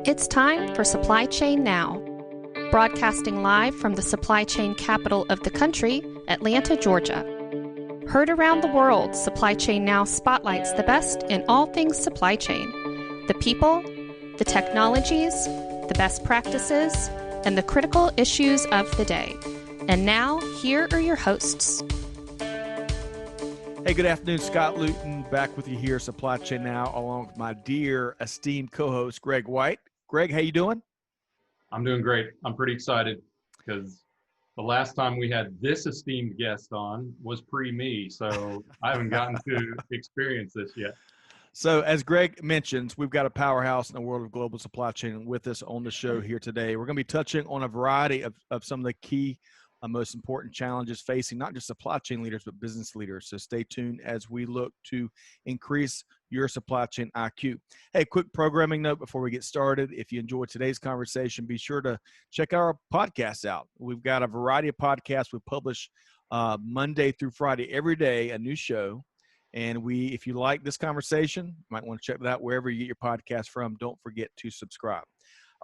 It's time for Supply Chain Now. Broadcasting live from the supply chain capital of the country, Atlanta, Georgia. Heard around the world, Supply Chain Now spotlights the best in all things supply chain. The people, the technologies, the best practices, and the critical issues of the day. And now, here are your hosts. Hey, good afternoon. Scott Luton back with you here, Supply Chain Now, along with my dear esteemed co-host, Greg White. Greg, how you doing? I'm doing great. I'm pretty excited because the last time we had this esteemed guest on was pre-me, so I haven't gotten to experience this yet. So as Greg mentions, we've got a powerhouse in the world of global supply chain with us on the show here today. We're going to be touching on a variety of some of the key most important challenges facing not just supply chain leaders, but business leaders. So stay tuned as we look to increase your supply chain IQ. Hey, quick programming note before we get started. If you enjoyed today's conversation, be sure to check our podcasts out. We've got a variety of podcasts. We publish Monday through Friday, every day, a new show. And if you like this conversation, you might want to check that out wherever you get your podcast from. Don't forget to subscribe.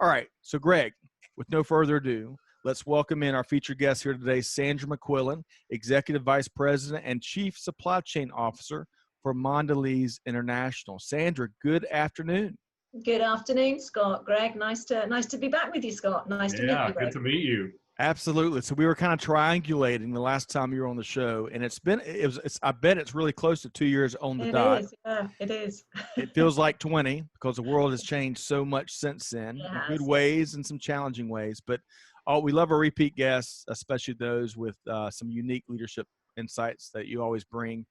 All right. So Greg, with no further ado, let's welcome in our featured guest here today, Sandra MacQuillan, Executive Vice President and Chief Supply Chain Officer for Mondelez International. Sandra, good afternoon. Good afternoon, Scott. Greg, nice to be back with you, Scott. Nice to meet you, Greg. Good to meet you. Absolutely. So we were kind of triangulating the last time you were on the show, and I bet it's really close to 2 years on the dot. It is, yeah, it is. It feels like 20 because the world has changed so much since then, in good ways and some challenging ways. But we love our repeat guests, especially those with some unique leadership insights that you always bring.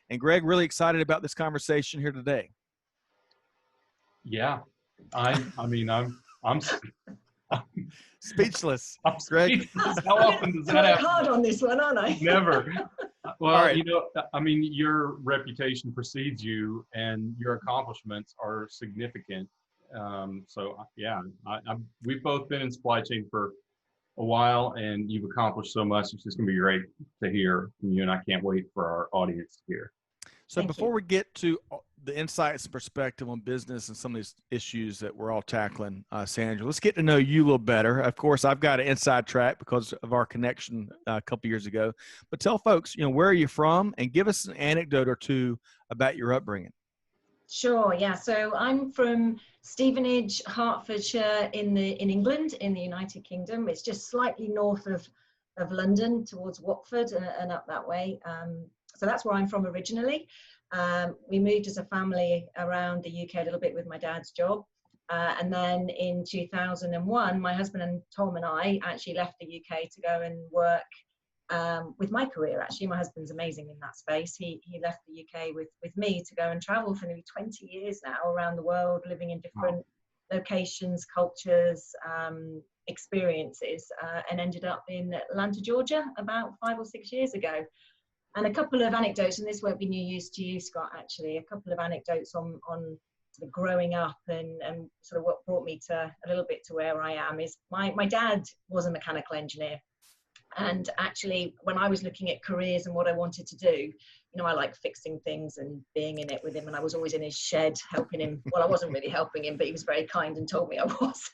And Greg, really excited about this conversation here today. Yeah, I'm speechless. Greg, how often does that happen? Hard on this one, aren't I? Never. Well, right. Your reputation precedes you, and your accomplishments are significant. We've both been in supply chain for a while, and you've accomplished so much. It's just going to be great to hear from you, and I can't wait for our audience to hear. So before we get to the insights and perspective on business and some of these issues that we're all tackling, Sandra, let's get to know you a little better. Of course, I've got an inside track because of our connection a couple years ago. But tell folks, where are you from, and give us an anecdote or two about your upbringing. Sure. Yeah. So I'm from Stevenage, Hertfordshire, in England, in the United Kingdom. It's just slightly north of London, towards Watford and up that way. So that's where I'm from originally. We moved as a family around the UK a little bit with my dad's job. And then in 2001, my husband and Tom and I actually left the UK to go and work with my career. Actually, my husband's amazing in that space. He left the UK with me to go and travel for nearly 20 years now around the world, living in different locations, cultures, experiences, and ended up in Atlanta, Georgia about 5 or 6 years ago. And a couple of anecdotes, and this won't be news to you, Scott, actually, a couple of anecdotes on sort of growing up and sort of what brought me to a little bit to where I am is my dad was a mechanical engineer. And actually, when I was looking at careers and what I wanted to do, I like fixing things and being in it with him. And I was always in his shed helping him. Well, I wasn't really helping him, but he was very kind and told me I was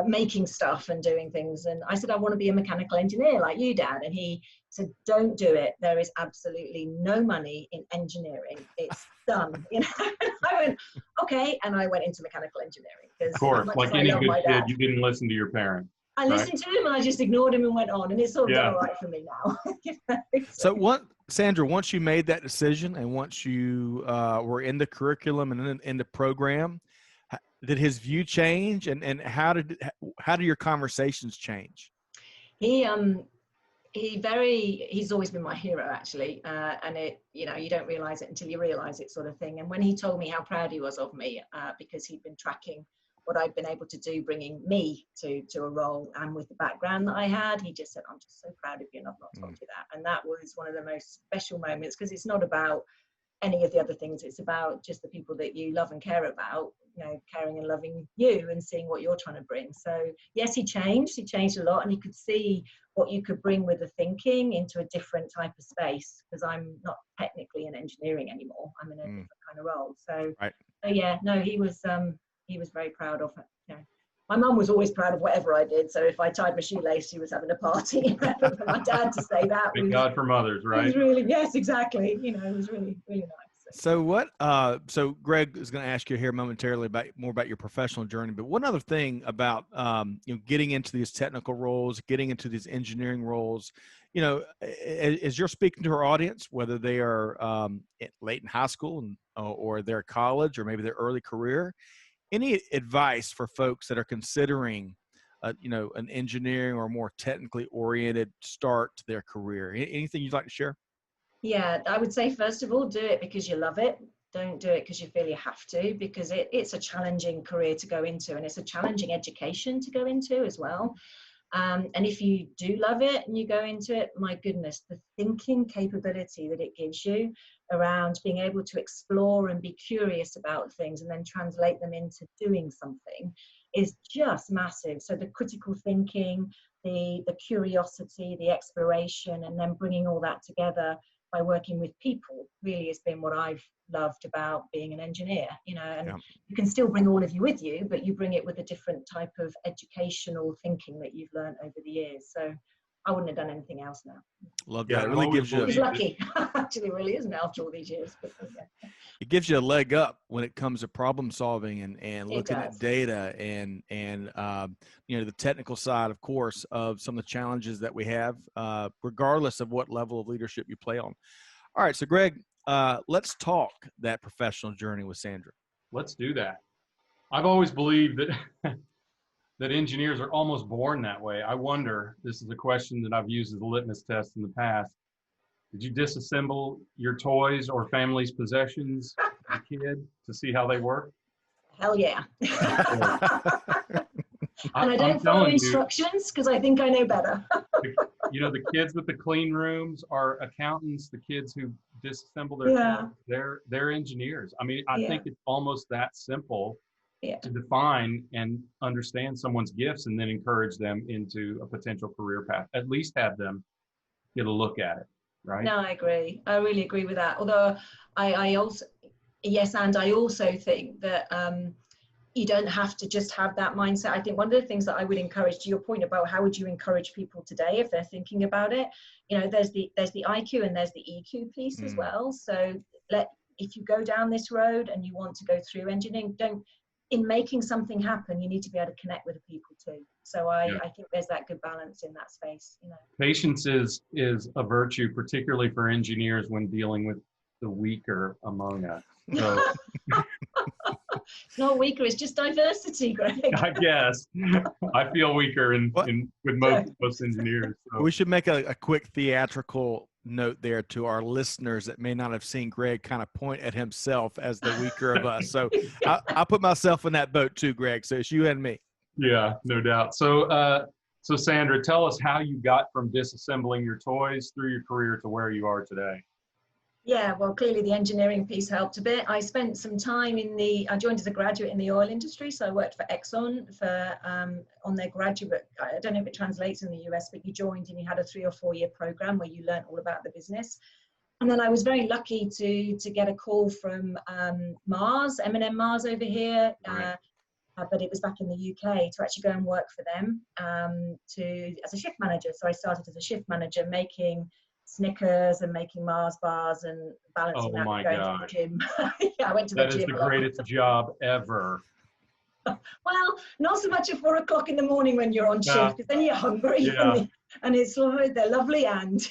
making stuff and doing things. And I said, I want to be a mechanical engineer like you, Dad. And he said, don't do it. There is absolutely no money in engineering. It's done. I went, okay. And I went into mechanical engineering. Of course, like any good kid, you didn't listen to your parents. I listened to him and I just ignored him and went on, and it's sort of done all right for me now. So Sandra, once you made that decision and once you were in the curriculum and in the program, did his view change, and how did your conversations change? He's always been my hero, actually, and you don't realize it until you realize it, sort of thing. And when he told me how proud he was of me, because he'd been tracking what I'd been able to do, bringing me to a role, and with the background that I had, he just said, I'm just so proud of you, and I've not told you that. And that was one of the most special moments, because it's not about any of the other things. It's about just the people that you love and care about, caring and loving you and seeing what you're trying to bring. So yes, he changed a lot, and he could see what you could bring with the thinking into a different type of space, because I'm not technically in engineering anymore. I'm in a different kind of role. So, right. So yeah, no, he was very proud of it. my mum was always proud of whatever I did. So if I tied my shoelace, she was having a party. But for my dad to say that Thank God for mothers, right? It was really, yes, exactly. You know, it was really, really nice. So Greg is going to ask you here momentarily more about your professional journey, but one other thing about, getting into these technical roles, getting into these engineering roles, as you're speaking to our audience, whether they are late in high school or they're college or maybe their early career, any advice for folks that are considering, an engineering or more technically oriented start to their career? Anything you'd like to share? Yeah, I would say, first of all, do it because you love it. Don't do it because you feel you have to, because it's a challenging career to go into, and it's a challenging education to go into as well. And if you do love it and you go into it, my goodness, the thinking capability that it gives you around being able to explore and be curious about things and then translate them into doing something is just massive. So the critical thinking, the curiosity, the exploration, and then bringing all that together by working with people really has been what I've loved about being an engineer, and Yeah. you can still bring all of you with you, but you bring it with a different type of educational thinking that you've learned over the years. So I wouldn't have done anything else now. Love Yeah, that. It really gives I you, was lucky. Actually, really isn't after all these years. But, yeah. it gives you a leg up when it comes to problem solving and looking at does. data and the technical side, of course, of some of the challenges that we have, regardless of what level of leadership you play on. All right, so Greg, let's talk that professional journey with Sandra. Let's do that. I've always believed that that engineers are almost born that way. I wonder, this is a question that I've used as a litmus test in the past. Did you disassemble your toys or family's possessions as a kid to see how they work? Hell yeah. And I I'm don't follow telling you, instructions because I think I know better. the kids with the clean rooms are accountants. The kids who disassemble their Yeah. toys, they're engineers. I mean, I think it's almost that simple to define and understand someone's gifts and then encourage them into a potential career path. At least have them get a look at it, right? No, I agree. I really agree with that. Although I also, yes, and I also think that you don't have to just have that mindset. I think one of the things that I would encourage, to your point about how would you encourage people today if they're thinking about it, there's the IQ and there's the EQ piece as well. So if you go down this road and you want to go through engineering, in making something happen, you need to be able to connect with the people too. So I think there's that good balance in that space. Patience is a virtue, particularly for engineers when dealing with the weaker among us. So it's not weaker, it's just diversity, Greg. I guess I feel weaker with most engineers. So. We should make a quick theatrical note there to our listeners that may not have seen Greg kind of point at himself as the weaker of us. So I'll put myself in that boat too, Greg. So it's you and me. Yeah, no doubt. So Sandra, tell us how you got from disassembling your toys through your career to where you are today. Yeah, well, clearly the engineering piece helped a bit. I spent some time I joined as a graduate in the oil industry. So I worked for Exxon on their graduate, I don't know if it translates in the US, but you joined and you had a 3 or 4 year program where you learned all about the business. And then I was very lucky to get a call from Mars, M&M Mars over here, Right. but it was back in the UK, to actually go and work for them as a shift manager. So I started as a shift manager making Snickers and making Mars bars and balancing that with going to the gym. Yeah, I went to the gym. That is the greatest job ever. Well, not so much at 4 o'clock in the morning when you're on shift, because then you're hungry. Yeah. And it's they're lovely and,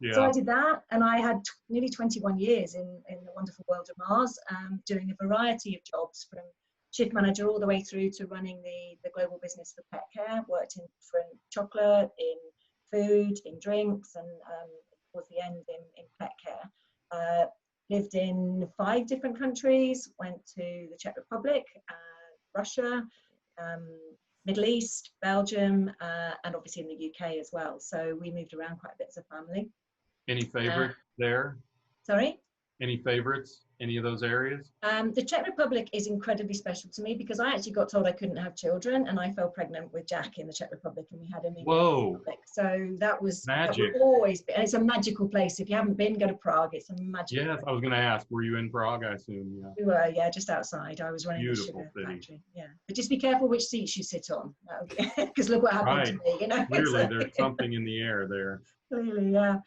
Yeah. So I did that, and I had nearly 21 years in the wonderful world of Mars, doing a variety of jobs from shift manager all the way through to running the global business for pet care. Worked in different chocolate, in food, in drinks, and towards the end in pet care. Lived in 5 different countries, went to the Czech Republic, Russia, Middle East, Belgium, and obviously in the UK as well. So we moved around quite a bit as a family. Any favorite there? Sorry? Any favorites? Any of those areas? The Czech Republic is incredibly special to me because I actually got told I couldn't have children, and I fell pregnant with Jack in the Czech Republic, and we had him in the Czech Republic. So that was magic. That will always be, and it's a magical place. If you haven't been, go to Prague. It's a magical Yes, place. I was going to ask, were you in Prague? I assume, yeah. We were, yeah, just outside. I was running Beautiful the sugar city. factory. Yeah, but just be careful which seats you sit on, because look what happened to me. You know, clearly there's something in the air there. Clearly, yeah.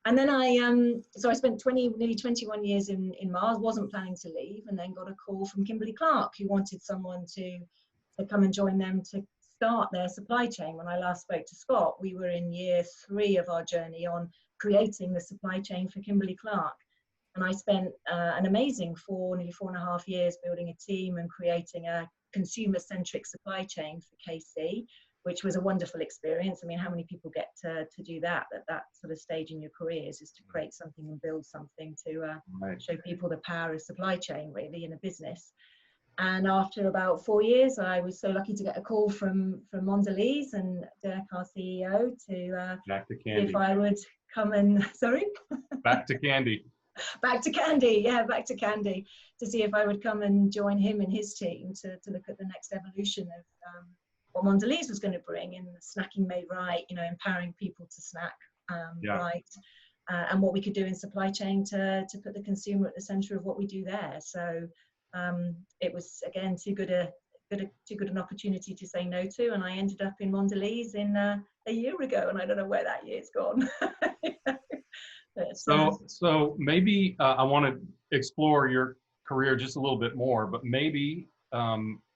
And then so I spent nearly 21 years in Mars, wasn't planning to leave, and then got a call from Kimberly-Clark, who wanted someone to come and join them to start their supply chain. When I last spoke to Scott, we were in year 3 of our journey on creating the supply chain for Kimberly-Clark. And I spent an amazing nearly 4.5 years building a team and creating a consumer-centric supply chain for KC, which was a wonderful experience. I mean, how many people get to do that at that sort of stage in your careers, is to create something and build something to show people the power of supply chain, really, in a business. And after about 4 years, I was so lucky to get a call from Mondelez and Dirk, our CEO, to Back to see Candy. if I would come and, sorry? Back to Candy. Back to Candy, yeah, back to Candy, to see if I would come and join him and his team to look at the next evolution of what Mondelez was going to bring in snacking made right, you know, empowering people to snack right, and what we could do in supply chain to put the consumer at the center of what we do there. So it was, again, too good an opportunity to say no to, and I ended up in Mondelez in a year ago, and I don't know where that year's gone. So maybe I want to explore your career just a little bit more, but maybe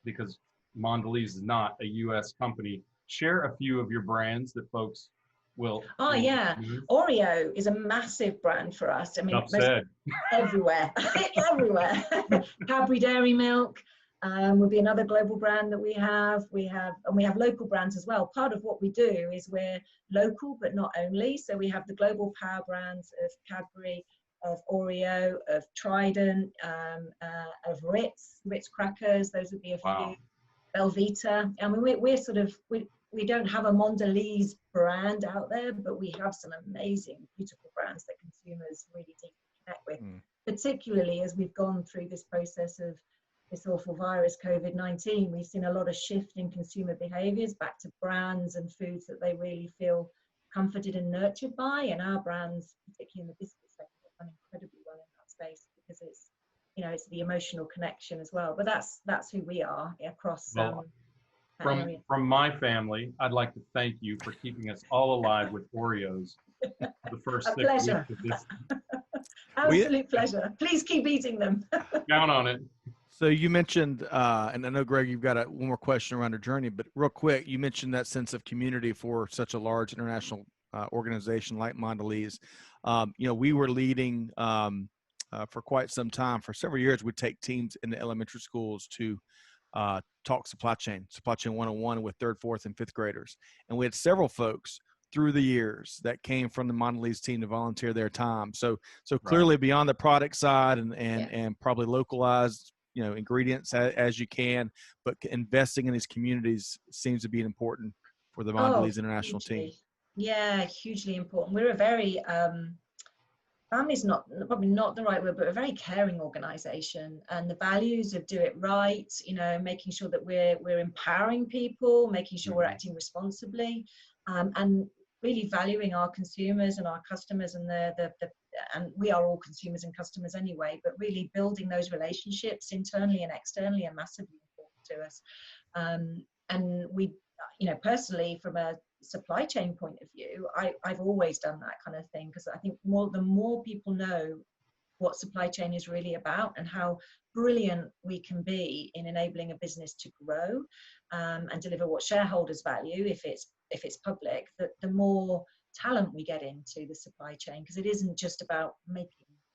because Mondelez is not a U.S. company, share a few of your brands that folks will. Oh, yeah. Oreo is a massive brand for us. I mean, everywhere, everywhere. Cadbury Dairy Milk would be another global brand that we have. We have local brands as well. Part of what we do is we're local, but not only. So we have the global power brands of Cadbury, of Oreo, of Trident, of Ritz crackers. Those would be a few. Belvita. I mean, we're sort of, we don't have a Mondelez brand out there, but we have some amazing, beautiful brands that consumers really deeply connect with, particularly as we've gone through this process of this awful virus, COVID-19. We've seen a lot of shift in consumer behaviors back to brands and foods that they really feel comforted and nurtured by. And our brands, particularly in the biscuit sector, have done incredibly well in that space because it's, you know, it's the emotional connection as well. But that's who we are across from my family. I'd like to thank you for keeping us all alive with Oreos. The first 6 weeks of this. Absolute pleasure. Please keep eating them. Count on it. So you mentioned, and I know, Greg, you've got one more question around your journey, but real quick, you mentioned that sense of community for such a large international organization like Mondelez. You know, we were leading for quite some time. For several years, we'd take teams in the elementary schools to talk supply chain 101 with 3rd, 4th, and 5th graders. And we had several folks through the years that came from the Mondelez team to volunteer their time. So clearly beyond the product side and probably localized, you know, ingredients as you can, but investing in these communities seems to be important for the Mondelez International team. Yeah, hugely important. We're a very family's probably not the right word, but a very caring organization, and the values of do it right, you know, making sure that we're empowering people, making sure we're acting responsibly, and really valuing our consumers and our customers, and and we are all consumers and customers anyway, but really building those relationships internally and externally are massively important to us. And we, you know, personally, from a supply chain point of view, I've always done that kind of thing, because I think the more people know what supply chain is really about and how brilliant we can be in enabling a business to grow and deliver what shareholders value if it's public, that the more talent we get into the supply chain, because it isn't just about making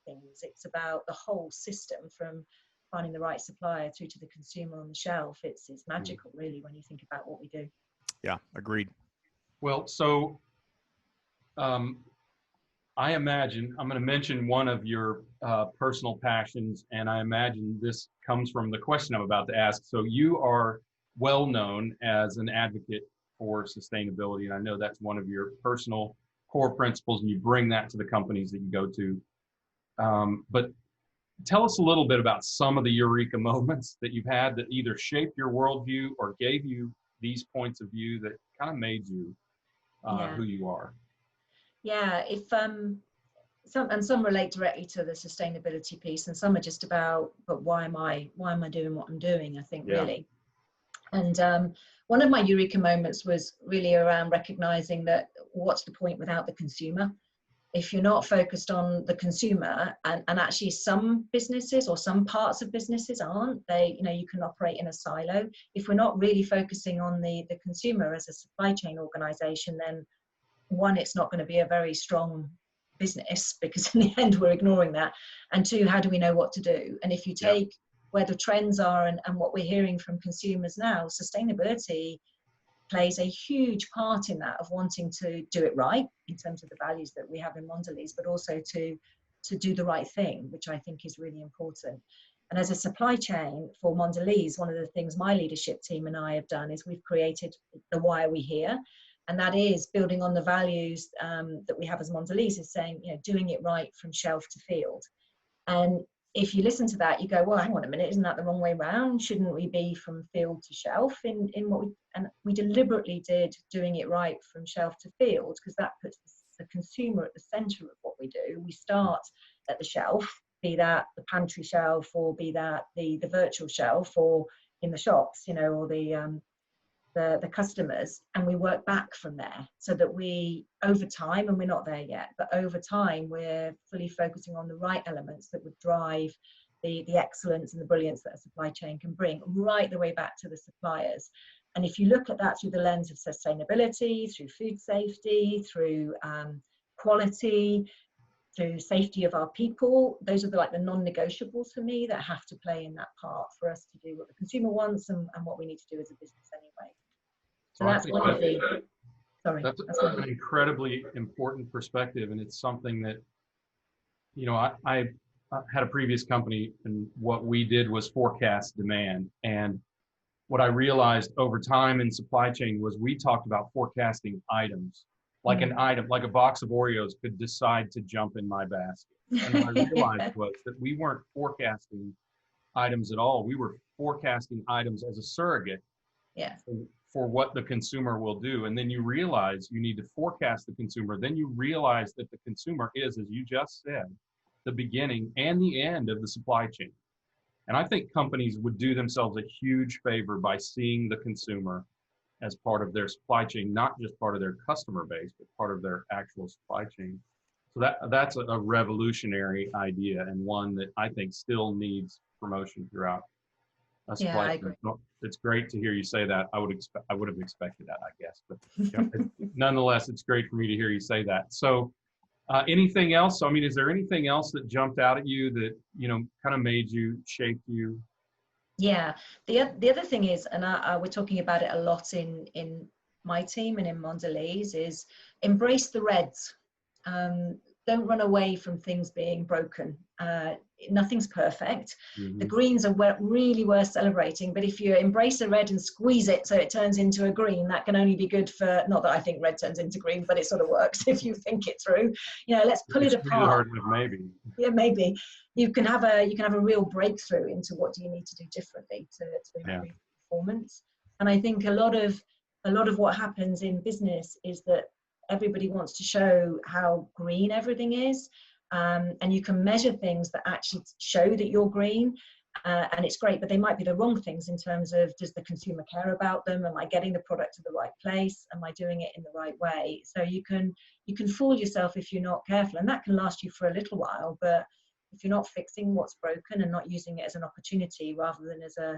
things, it's about the whole system from finding the right supplier through to the consumer on the shelf. It's magical, really, when you think about what we do. Yeah, agreed. Well, so I imagine, I'm going to mention one of your personal passions, and I imagine this comes from the question I'm about to ask. So you are well known as an advocate for sustainability, and I know that's one of your personal core principles, and you bring that to the companies that you go to. But tell us a little bit about some of the Eureka moments that you've had that either shaped your worldview or gave you these points of view that kind of made you who you are. Yeah, if some relate directly to the sustainability piece, and some are just about, but why am I doing what I'm doing? I think really. And one of my Eureka moments was really around recognizing that what's the point without the consumer? If you're not focused on the consumer, and actually some businesses or some parts of businesses aren't, you can operate in a silo. If we're not really focusing on the consumer as a supply chain organization, then one, it's not going to be a very strong business, because in the end we're ignoring that. And two, how do we know what to do? And if you take where the trends are and what we're hearing from consumers now, sustainability plays a huge part in that, of wanting to do it right in terms of the values that we have in Mondelez, but also to do the right thing, which I think is really important. And as a supply chain for Mondelez, one of the things my leadership team and I have done is we've created the Why Are We Here? And that is building on the values that we have as Mondelez, is saying, doing it right from shelf to field. And if you listen to that, you go, well, hang on a minute, isn't that the wrong way around? Shouldn't we be from field to shelf in what we deliberately did doing it right from shelf to field, because that puts the consumer at the center of what we do. We start at the shelf, be that the pantry shelf, or be that the virtual shelf, or in the shops, or the customers, and we work back from there, so that we, over time, and we're not there yet, but over time, we're fully focusing on the right elements that would drive the excellence and the brilliance that a supply chain can bring, right the way back to the suppliers. And if you look at that through the lens of sustainability, through food safety, through quality, through safety of our people, those are the non-negotiables for me that have to play in that part for us to do what the consumer wants and what we need to do as a business anyway. So that's one of the, that's an incredibly important perspective, and it's something that, I had a previous company, and what we did was forecast demand. And what I realized over time in supply chain was we talked about forecasting items. Like an item, like a box of Oreos could decide to jump in my basket. And what I realized was that we weren't forecasting items at all. We were forecasting items as a surrogate for what the consumer will do. And then you realize you need to forecast the consumer. Then you realize that the consumer is, as you just said, the beginning and the end of the supply chain. And I think companies would do themselves a huge favor by seeing the consumer as part of their supply chain, not just part of their customer base, but part of their actual supply chain. So that's a revolutionary idea, and one that I think still needs promotion throughout a supply chain. It's great to hear you say that. I would have expected that, I guess, but nonetheless, it's great for me to hear you say that. So anything else? So, I mean, is there anything else that jumped out at you that, kind of made you, shaped you? Yeah, the other thing is, and we're talking about it a lot in my team and in Mondelez, is embrace the reds. Don't run away from things being broken. Nothing's perfect. Mm-hmm. The greens are really worth celebrating, but if you embrace a red and squeeze it so it turns into a green, that can only be good for, not that I think red turns into green, but it sort of works if you think it through. Let's pull it apart. Maybe. Yeah, maybe. You can have a real breakthrough into what do you need to do differently to improve performance. And I think a lot of what happens in business is that everybody wants to show how green everything is, and you can measure things that actually show that you're green, and it's great, but they might be the wrong things in terms of, does the consumer care about them? Am I getting the product to the right place? Am I doing it in the right way? So you can fool yourself if you're not careful, and that can last you for a little while, but if you're not fixing what's broken and not using it as an opportunity rather than as a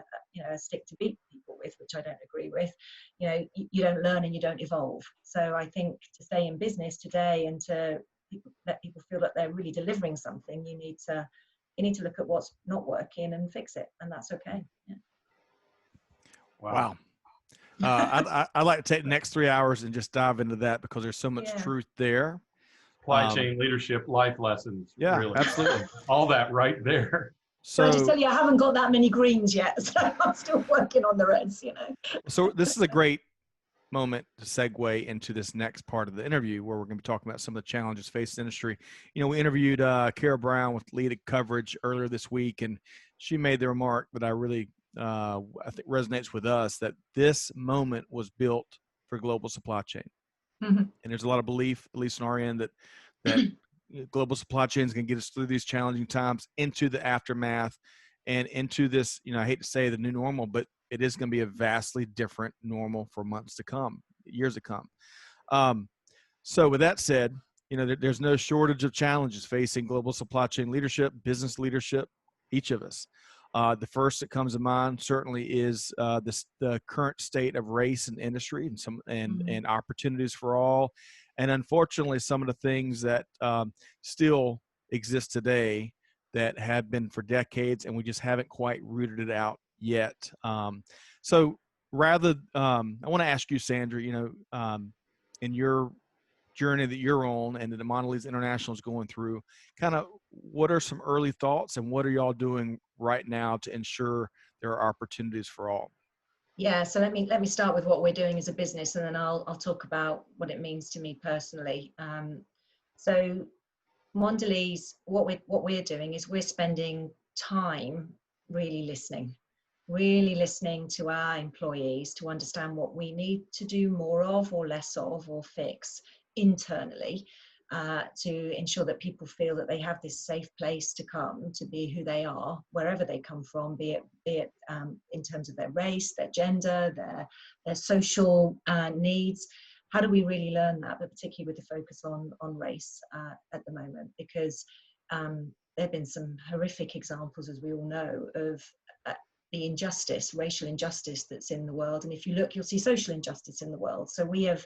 stick to beat people with, which I don't agree with, you don't learn and you don't evolve. So I think to stay in business today and to let people feel that they're really delivering something, you need to look at what's not working and fix it, and that's okay. Yeah. Wow. I'd like to take the next 3 hours and just dive into that, because there's so much truth there. Supply chain leadership, life lessons. Yeah, really. Absolutely. All that right there. So I just tell you, I haven't got that many greens yet, so I'm still working on the reds, So this is a great moment to segue into this next part of the interview where we're going to be talking about some of the challenges facing the industry. We interviewed Kara Brown with Lead Coverage earlier this week, and she made the remark that I really I think resonates with us, that this moment was built for global supply chain. Mm-hmm. And there's a lot of belief, at least on our end, that global supply chain is going to get us through these challenging times into the aftermath and into this, I hate to say the new normal, but it is going to be a vastly different normal for months to come, years to come. So with that said, there's no shortage of challenges facing global supply chain leadership, business leadership, each of us. The first that comes to mind certainly is the current state of race in industry and opportunities for all. And unfortunately, some of the things that still exist today that have been for decades, and we just haven't quite rooted it out yet. So rather, I want to ask you, Sandra, in your journey that you're on and that the Mondelez International is going through, kind of what are some early thoughts and what are y'all doing right now to ensure there are opportunities for all? Yeah, so let me start with what we're doing as a business, and then I'll talk about what it means to me personally. So Mondelez, what we're doing is we're spending time really listening to our employees to understand what we need to do more of or less of or fix internally, to ensure that people feel that they have this safe place to come to be who they are, wherever they come from, be it in terms of their race, their gender, their social needs. How do we really learn that, but particularly with the focus on race at the moment? Because there have been some horrific examples, as we all know, of the injustice, racial injustice that's in the world. And if you look, you'll see social injustice in the world. So we've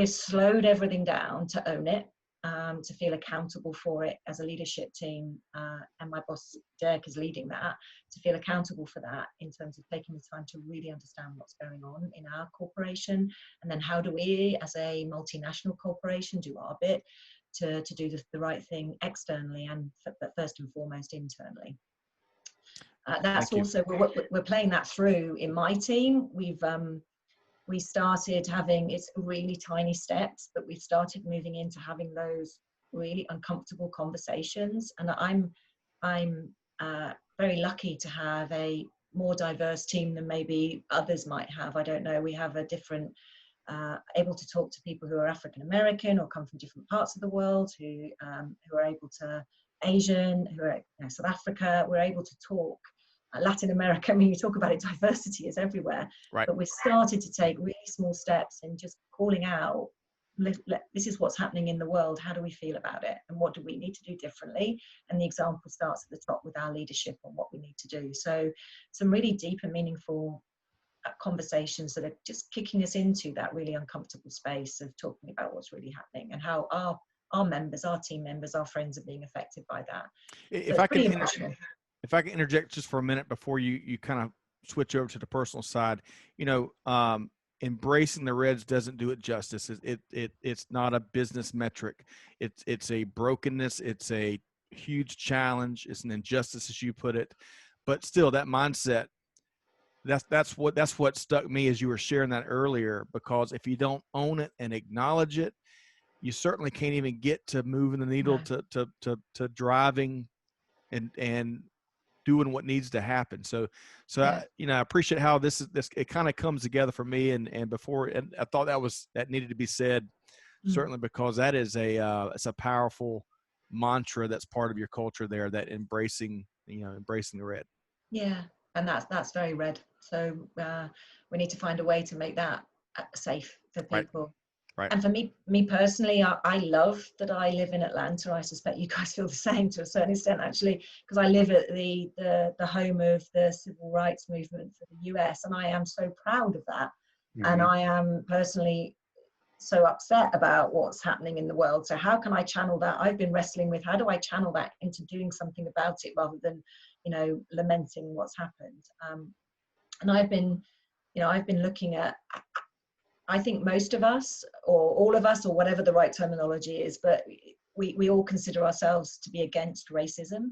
slowed everything down to own it, to feel accountable for it as a leadership team. And my boss, Derek, is leading that, to feel accountable for that in terms of taking the time to really understand what's going on in our corporation. And then how do we, as a multinational corporation, do our bit to do the right thing externally and but first and foremost internally. That's also, we're playing that through in my team. We started having, it's really tiny steps, but we've started moving into having those really uncomfortable conversations. And I'm very lucky to have a more diverse team than maybe others might have. I don't know. We have a different, able to talk to people who are African American or come from different parts of the world, who are able to, Asian, who are South Africa. We're able to talk. Latin America, I mean, you talk about it, diversity is everywhere, right. But we've started to take really small steps in just calling out, this is what's happening in the world, how do we feel about it, and what do we need to do differently? And the example starts at the top with our leadership on what we need to do. So some really deep and meaningful conversations that are just kicking us into that really uncomfortable space of talking about what's really happening and how our members, our team members, our friends are being affected by that. If I can interject just for a minute before you kind of switch over to the personal side, embracing the reds doesn't do it justice. It's not a business metric. It's a brokenness. It's a huge challenge. It's an injustice, as you put it. But still, that mindset, that's what stuck me as you were sharing that earlier. Because if you don't own it and acknowledge it, you certainly can't even get to moving the needle to driving and doing what needs to happen. So yeah. I appreciate how this it kind of comes together for me. And I thought that needed to be said, certainly, because that is it's a powerful mantra that's part of your culture there, that embracing the red. Yeah. And that's very red. So we need to find a way to make that safe for people. Right. And for me personally, I love that I live in Atlanta. I suspect you guys feel the same to a certain extent, actually, because I live at the home of the civil rights movement for the US, and I am so proud of that. Mm-hmm. And I am personally so upset about what's happening in the world. So how can I channel that? I've been wrestling with how do I channel that into doing something about it rather than, lamenting what's happened. And I've been looking at, I think most of us, or all of us, or whatever the right terminology is, but we all consider ourselves to be against racism.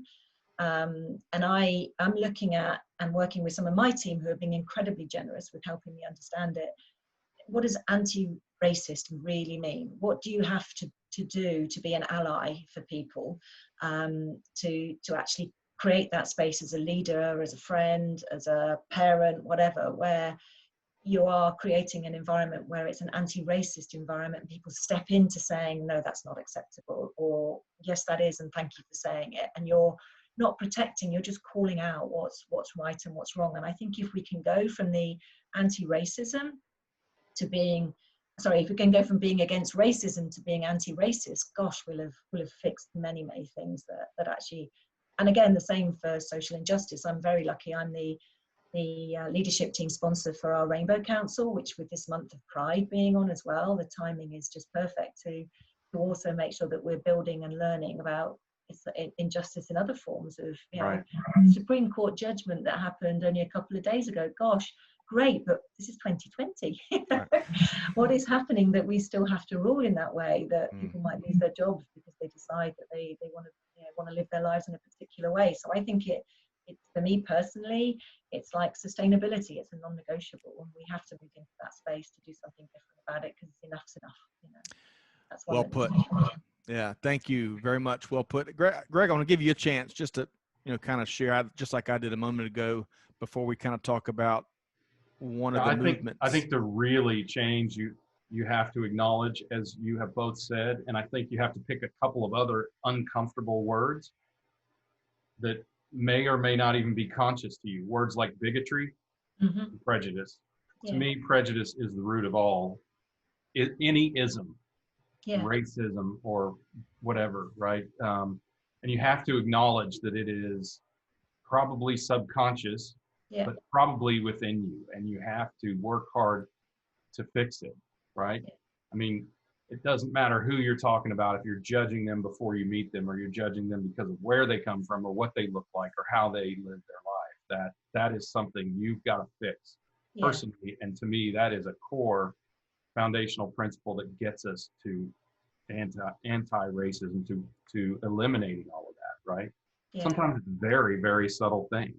And I'm looking at and working with some of my team who have been incredibly generous with helping me understand it. what does anti-racist really mean? What do you have to do to be an ally for people, to actually create that space as a leader, as a friend, as a parent, whatever, where you are creating an environment where it's an anti-racist environment. People step into saying, no, that's not acceptable, or yes, that is, and thank you for saying it. And you're not protecting, you're just calling out what's right and what's wrong. And I think if we can go from the anti-racism to being, if we can go from being against racism to being anti-racist, gosh, we'll have fixed many things that actually. And again, the same for social injustice. I'm very lucky. I'm the leadership team sponsor for our Rainbow Council, which with this month of Pride being on as well, the timing is just perfect to also make sure that we're building and learning about injustice in other forms of, Right. Supreme Court judgment that happened only a couple of days ago. Gosh, great, but this is 2020. Right. What is happening that we still have to rule in that way, that people might lose their jobs because they decide that they want to live their lives in a particular way. So I think it's, for me personally, it's like sustainability. It's a non-negotiable, and we have to move into that space to do something different about it, because enough's enough. That's well put. Yeah, thank you very much. Well put, Greg. I want to give you a chance just to kind of share, just like I did a moment ago, before we kind of talk about one of the movements. I think to really change, you have to acknowledge, as you have both said, and I think you have to pick a couple of other uncomfortable words that may or may not even be conscious to you. Words like bigotry, and prejudice. Yeah. To me, prejudice is the root of all any ism, racism or whatever, right? And you have to acknowledge that it is probably subconscious, but probably within you, and you have to work hard to fix it, right? I mean, it doesn't matter who you're talking about if you're judging them before you meet them, or you're judging them because of where they come from or what they look like or how they live their life. That is something you've got to fix personally. And to me, that is a core foundational principle that gets us to anti-racism, to eliminating all of that, right? Sometimes it's very, very subtle things.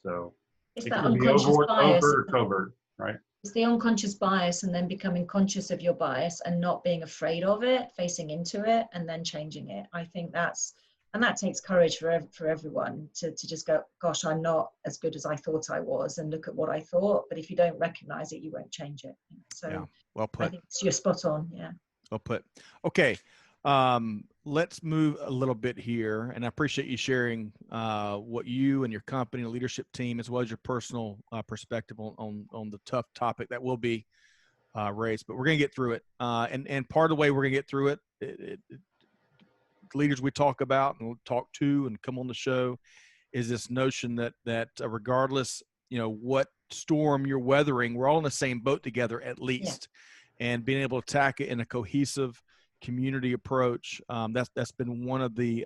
So it's it that can be overt or covert, right? It's the unconscious bias, and then becoming conscious of your bias and not being afraid of it, facing into it, and then changing it. I think that takes courage for everyone to just go, gosh, I'm not as good as I thought I was, and look at what I thought. But if you don't recognize it, you won't change it. So well put. I think you're spot on. Yeah. Well put. Okay. Let's move a little bit here, and I appreciate you sharing what you and your company and leadership team, as well as your personal perspective on the tough topic that will be race. But we're going to get through it, and part of the way we're going to get through it, leaders we talk about and we'll talk to and come on the show, is this notion that regardless, what storm you're weathering, we're all in the same boat together at least, and being able to attack it in a cohesive community approach. That's been one of the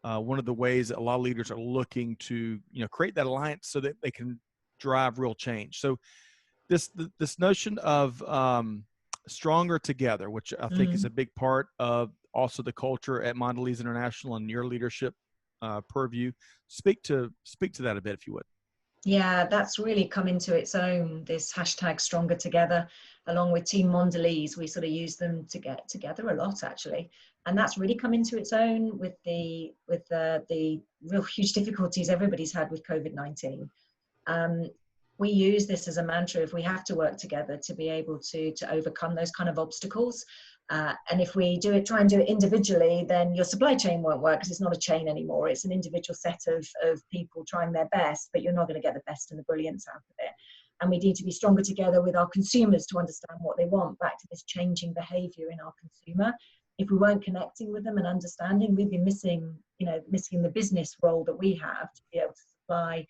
ways that a lot of leaders are looking to create that alliance so that they can drive real change. So this notion of stronger together, which I think is a big part of also the culture at Mondelez International and your leadership purview. Speak to that a bit, if you would. Yeah, that's really come into its own, this hashtag Stronger Together, along with Team Mondelez. We sort of use them to get together a lot, actually. And that's really come into its own with the real huge difficulties everybody's had with COVID-19. We use this as a mantra: if we have to work together to be able to overcome those kind of obstacles. And if we try and do it individually, then your supply chain won't work, because it's not a chain anymore. It's an individual set of people trying their best, but you're not going to get the best and the brilliance out of it. And we need to be stronger together with our consumers to understand what they want, back to this changing behavior in our consumer. If we weren't connecting with them and understanding, we'd be missing the business role that we have to be able to supply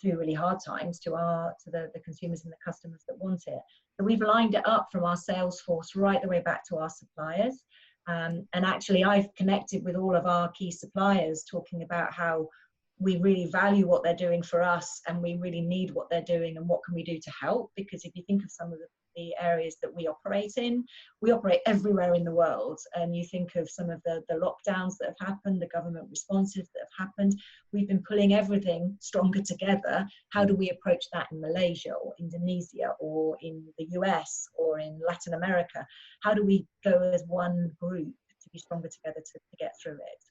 through really hard times to the consumers and the customers that want it. So we've lined it up from our sales force right the way back to our suppliers. And actually, I've connected with all of our key suppliers, talking about how we really value what they're doing for us, and we really need what they're doing, and what can we do to help. Because if you think of some of the areas that we operate in. We operate everywhere in the world, and you think of some of the lockdowns that have happened, the government responses that have happened. We've been pulling everything stronger together. How do we approach that in Malaysia or Indonesia or in the US or in Latin America? How do we go as one group to be stronger together to get through it?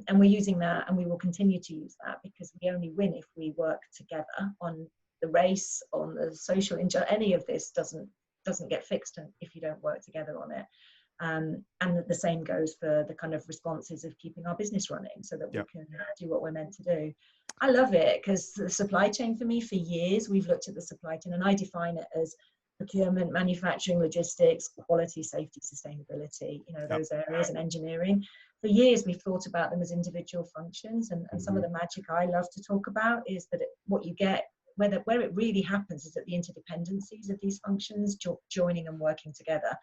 And we're using that, and we will continue to use that, because we only win if we work together. On the race, on the social, any of this doesn't get fixed if you don't work together on it. And the same goes for the kind of responses of keeping our business running, so that we can do what we're meant to do. I love it, because the supply chain, for me, for years we've looked at the supply chain, and I define it as procurement, manufacturing, logistics, quality, safety, sustainability, those areas, and engineering. For years we've thought about them as individual functions, and some of the magic I love to talk about is that what you get, where it really happens, is at the interdependencies of these functions joining and working together.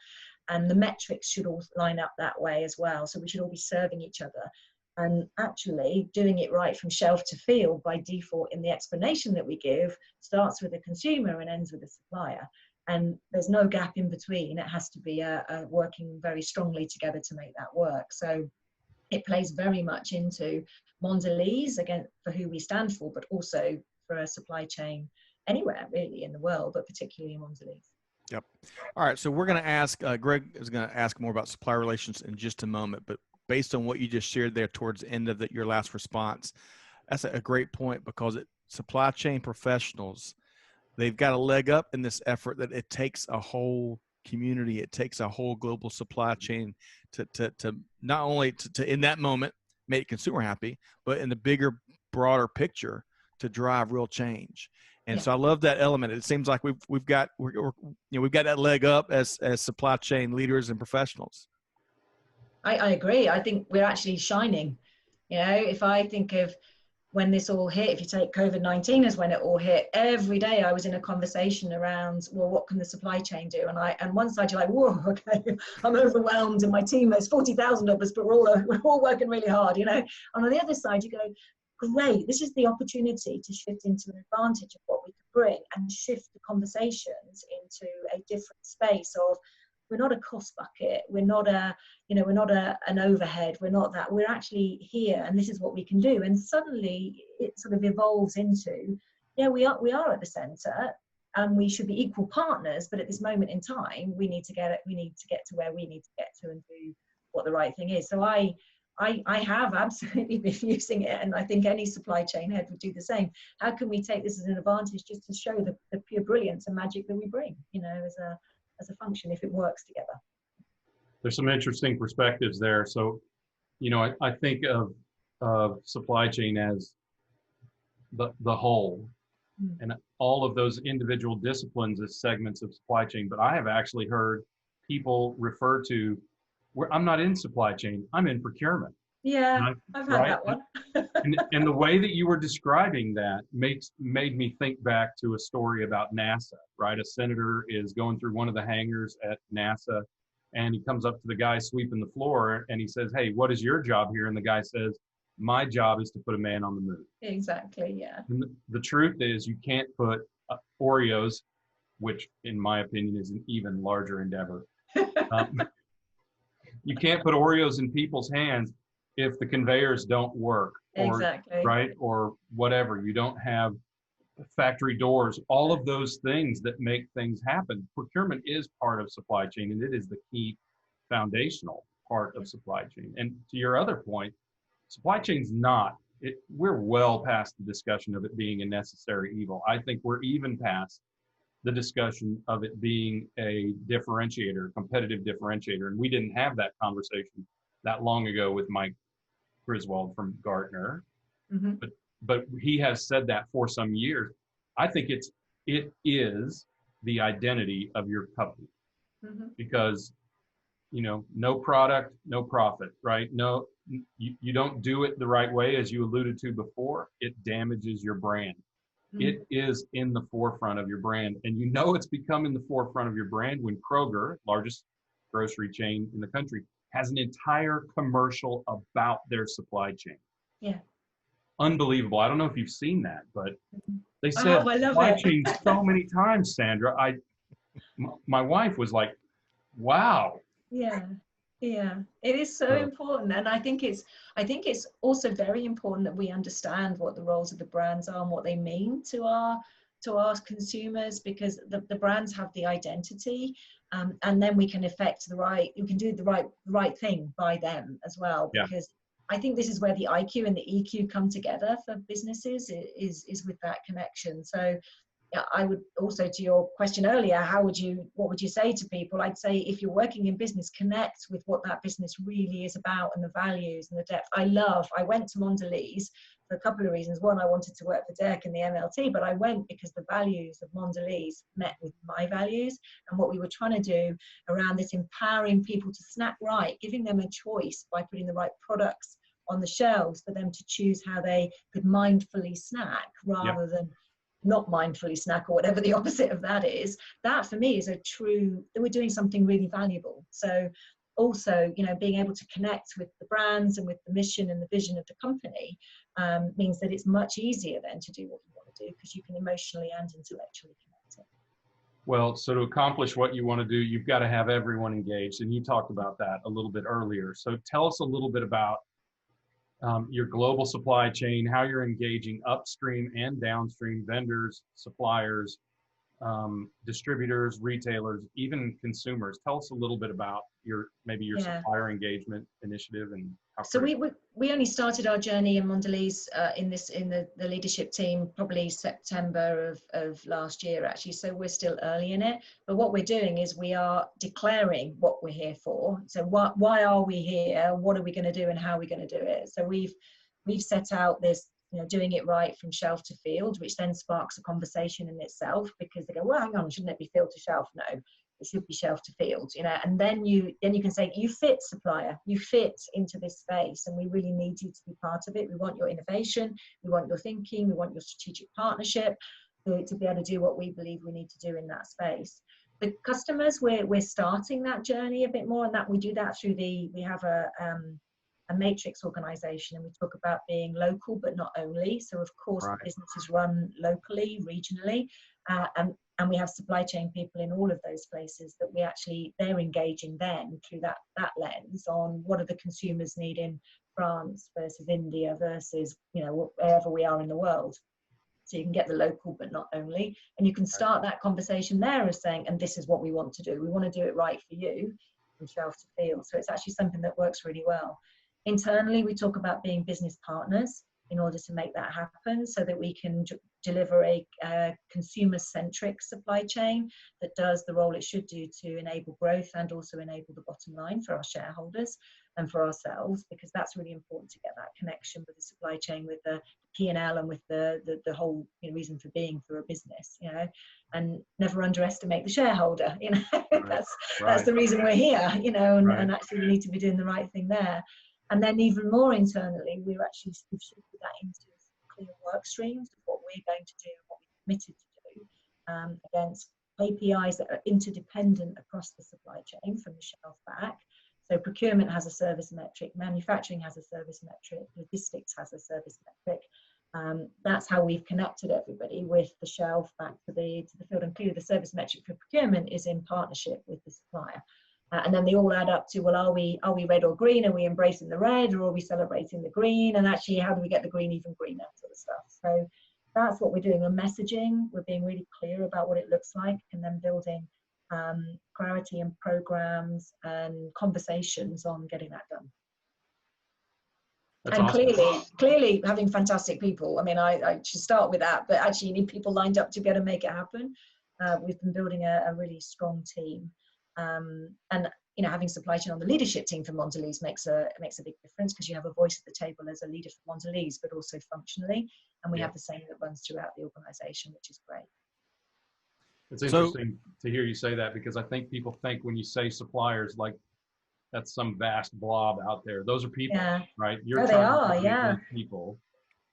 And the metrics should all line up that way as well. So we should all be serving each other. And actually doing it right from shelf to field by default in the explanation that we give starts with the consumer and ends with the supplier. And there's no gap in between. It has to be working very strongly together to make that work. So it plays very much into Mondelez, again, for who we stand for, but also for a supply chain anywhere really in the world, but particularly in Mondelez. Yep. All right. So we're going to ask, Greg is going to ask more about supplier relations in just a moment, but based on what you just shared there towards the end of your last response, that's a great point, because supply chain professionals, they've got a leg up in this effort that it takes a whole community, it takes a whole global supply chain to not only to in that moment make consumer happy, but in the bigger, broader picture to drive real change. And so I love that element. It seems like we've got that leg up as supply chain leaders and professionals. I agree. I think we're actually shining. If I think of when this all hit, if you take COVID-19 as when it all hit, every day I was in a conversation around, well, what can the supply chain do? And one side you're like, whoa, okay, I'm overwhelmed, and my team, there's 40,000 of us, but we're all working really hard, And on the other side you go, great, this is the opportunity to shift into an advantage of what we can bring, and shift the conversations into a different space of, we're not a cost bucket, we're not an overhead, we're not that, we're actually here, and this is what we can do. And suddenly it sort of evolves into, we are at the center, and we should be equal partners, but at this moment in time we need to get to where we need to get to and do what the right thing is. So I have absolutely been using it, and I think any supply chain head would do the same. How can we take this as an advantage, just to show the pure brilliance and magic that we bring, as a function, if it works together? There's some interesting perspectives there. So, I think of supply chain as the whole, and all of those individual disciplines as segments of supply chain. But I have actually heard people refer to, I'm not in supply chain, I'm in procurement. Yeah, I've had that one. and the way that you were describing that made me think back to a story about NASA, right? A senator is going through one of the hangars at NASA, and he comes up to the guy sweeping the floor, and he says, hey, what is your job here? And the guy says, my job is to put a man on the moon. Exactly, yeah. And the truth is, you can't put Oreos, which in my opinion is an even larger endeavor. You can't put Oreos in people's hands if the conveyors don't work, right? Or whatever. You don't have factory doors, all of those things that make things happen. Procurement is part of supply chain, and it is the key foundational part of supply chain. And to your other point, supply chain's we're well past the discussion of it being a necessary evil. I think we're even past the discussion of it being a differentiator, competitive differentiator. And we didn't have that conversation that long ago with Mike Griswold from Gartner, but he has said that for some years. I think it is the identity of your company, because no product, no profit, right? No, you don't do it the right way, as you alluded to before, it damages your brand. It is in the forefront of your brand, and it's become in the forefront of your brand when Kroger, largest grocery chain in the country, has an entire commercial about their supply chain. Yeah. Unbelievable. I don't know if you've seen that, but they said supply chain so many times, Sandra. my wife was like, wow. Yeah, yeah, it is so important, and I think it's also very important that we understand what the roles of the brands are and what they mean to our consumers, because the brands have the identity, and then we can you can do the right thing by them as well, because I think this is where the IQ and the EQ come together for businesses, is with that connection. So yeah, I would also, to your question earlier, what would you say to people? I'd say, if you're working in business, connect with what that business really is about and the values and the depth. I went to Mondelez for a couple of reasons. One, I wanted to work for Dirk in the MLT, but I went because the values of Mondelez met with my values, and what we were trying to do around this empowering people to snack right, giving them a choice by putting the right products on the shelves for them to choose how they could mindfully snack rather than not mindfully snack, or whatever the opposite of that is. That for me is that we're doing something really valuable. So also, being able to connect with the brands and with the mission and the vision of the company means that it's much easier then to do what you want to do, because you can emotionally and intellectually connect it. Well, so to accomplish what you want to do, you've got to have everyone engaged, and you talked about that a little bit earlier. So tell us a little bit about your global supply chain, how you're engaging upstream and downstream vendors, suppliers, distributors, retailers, even consumers. Tell us a little bit about your supplier engagement initiative and how. So we only started our journey in Mondelez in the leadership team probably September of last year, actually. So we're still early in it. But what we're doing is we are declaring what we're here for. So why are we here? What are we going to do, and how are we going to do it? So we've set out this, doing it right from shelf to field, which then sparks a conversation in itself, because they go, well, hang on, shouldn't it be field to shelf? No, it should be shelf to field, and then you can say, you fit, supplier, you fit into this space, and we really need you to be part of it. We want your innovation, we want your thinking, we want your strategic partnership to be able to do what we believe we need to do in that space. The customers, we're starting that journey a bit more, and that we do that through we have a matrix organization, and we talk about being local but not only. So of course the business is run locally, regionally, and we have supply chain people in all of those places that they're engaging then through that lens on what do the consumers need in France versus India versus wherever we are in the world. So you can get the local but not only, and you can start that conversation there as saying, and this is what we want to do. We want to do it right for you from shelf to field. So it's actually something that works really well. Internally, we talk about being business partners in order to make that happen, so that we can deliver a consumer-centric supply chain that does the role it should do to enable growth and also enable the bottom line for our shareholders and for ourselves, because that's really important, to get that connection with the supply chain, with the P&L, and with the whole reason for being for a business, and never underestimate the shareholder. That's the reason we're here, and actually we need to be doing the right thing there. And then even more internally, we've shifted that into clear work streams of what we're going to do, what we're committed to do, against KPIs that are interdependent across the supply chain from the shelf back. So procurement has a service metric, manufacturing has a service metric, logistics has a service metric. That's how we've connected everybody with the shelf back to the field. And clearly the service metric for procurement is in partnership with the supplier. And then they all add up to, well, are we red or green? Are we embracing the red, or are we celebrating the green? And actually, how do we get the green even greener, sort of stuff. So that's what we're doing. We're messaging, we're being really clear about what it looks like, and then building clarity and programs and conversations on getting that done. That's and awesome. Clearly having fantastic people. I mean, I should start with that, but actually you need people lined up to be able to make it happen. We've been building a really strong team. And having supply chain on the leadership team for Mondelez makes a big difference, because you have a voice at the table as a leader for Mondelez, but also functionally, and we have the same that runs throughout the organization, which is great. It's interesting to hear you say that, because I think people think when you say suppliers, like that's some vast blob out there. Those are people, right? You're trying to get people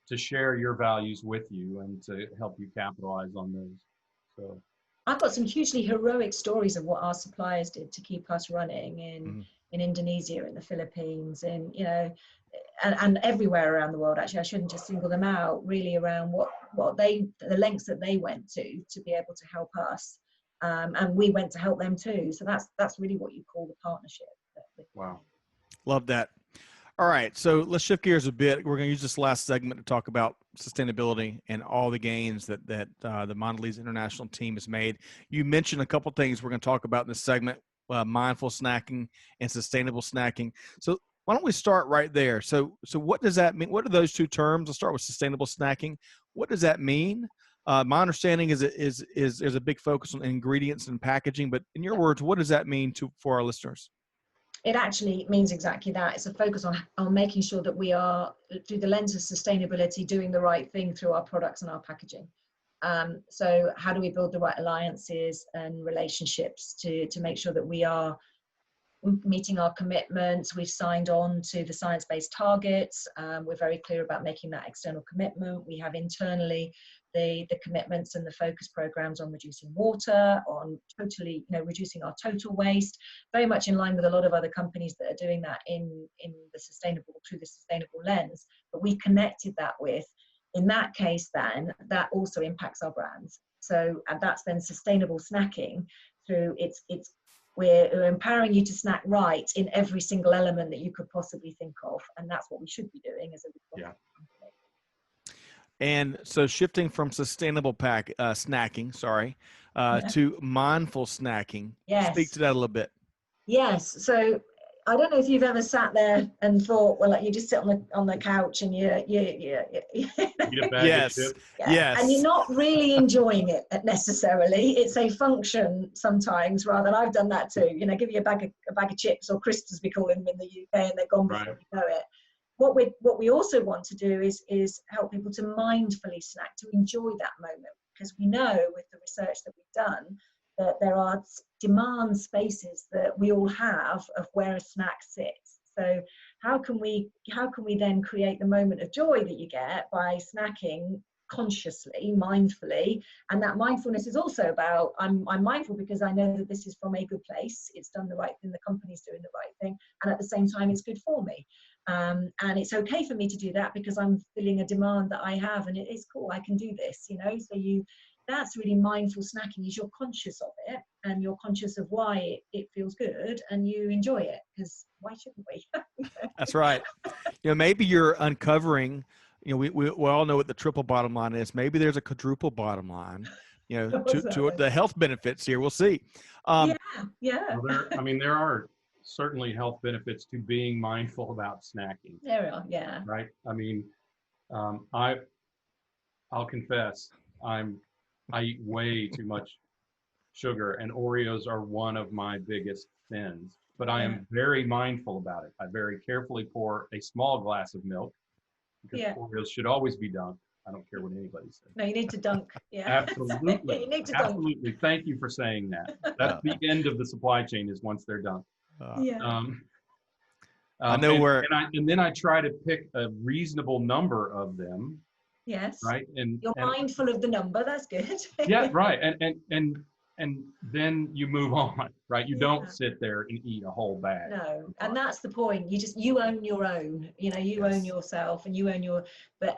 to share your values with you and to help you capitalize on those. So I've got some hugely heroic stories of what our suppliers did to keep us running in Indonesia, in the Philippines, and everywhere around the world. Actually, I shouldn't just single them out, really, around the lengths that they went to be able to help us And we went to help them too. So that's really what you call the partnership. Wow. Love that. All right, so let's shift gears a bit. We're going to use this last segment to talk about sustainability and all the gains that the Mondelez International team has made. You mentioned a couple things we're going to talk about in this segment, mindful snacking and sustainable snacking. So why don't we start right there? So what does that mean? What are those two terms? Let's start with sustainable snacking. What does that mean? My understanding is there's a big focus on ingredients and packaging, but in your words, what does that mean for our listeners? It actually means exactly that. It's a focus on making sure that we are, through the lens of sustainability, doing the right thing through our products and our packaging. So how do we build the right alliances and relationships to make sure that we are meeting our commitments? We've signed on to the science-based targets. We're very clear about making that external commitment. We have internally the commitments and the focus programs on reducing water, on totally, reducing our total waste, very much in line with a lot of other companies that are doing that through the sustainable lens. But we connected that with, in that case, then that also impacts our brands. So, and that's then sustainable snacking through we're empowering you to snack right in every single element that you could possibly think of. And that's what we should be doing as a responsible company. And so shifting from sustainable snacking, to mindful snacking. Yes. Speak to that a little bit. Yes. So I don't know if you've ever sat there and thought, well, like you just sit on the couch and you Eat a bag of chips. Yes. And you're not really enjoying it necessarily. It's a function sometimes, rather than I've done that too. Give you a bag of chips, or crisps as we call them in the UK, and they're gone before you know it. What we also want to do is help people to mindfully snack, to enjoy that moment, because we know with the research that we've done that there are demand spaces that we all have of where a snack sits. So how can we then create the moment of joy that you get by snacking consciously, mindfully? And that mindfulness is also about, I'm mindful because I know that this is from a good place, it's done the right thing, the company's doing the right thing, and at the same time it's good for me. And it's okay for me to do that because I'm filling a demand that I have, and it is cool, I can do this, so that's really mindful snacking, is you're conscious of it and you're conscious of why it feels good and you enjoy it, because why shouldn't we? That's right. Maybe you're uncovering, we all know what the triple bottom line is. Maybe there's a quadruple bottom line, to the health benefits here. We'll see. Yeah. Well, there are certainly health benefits to being mindful about snacking. There are, yeah. Right. I'll confess, I eat way too much sugar, and Oreos are one of my biggest sins. But I am very mindful about it. I very carefully pour a small glass of milk, because Oreos should always be dunked. I don't care what anybody says. No, you need to dunk. Yeah. Absolutely. You need to Absolutely. dunk. Thank you for saying that. That's the end of the supply chain, is once they're dunked. I know and then I try to pick a reasonable number of them. Yes. Right. And you're mindful of the number. That's good. Yeah. Right. And then you move on. Right. You don't sit there and eat a whole bag. No. And that's the point. You own your own. You own yourself, and you own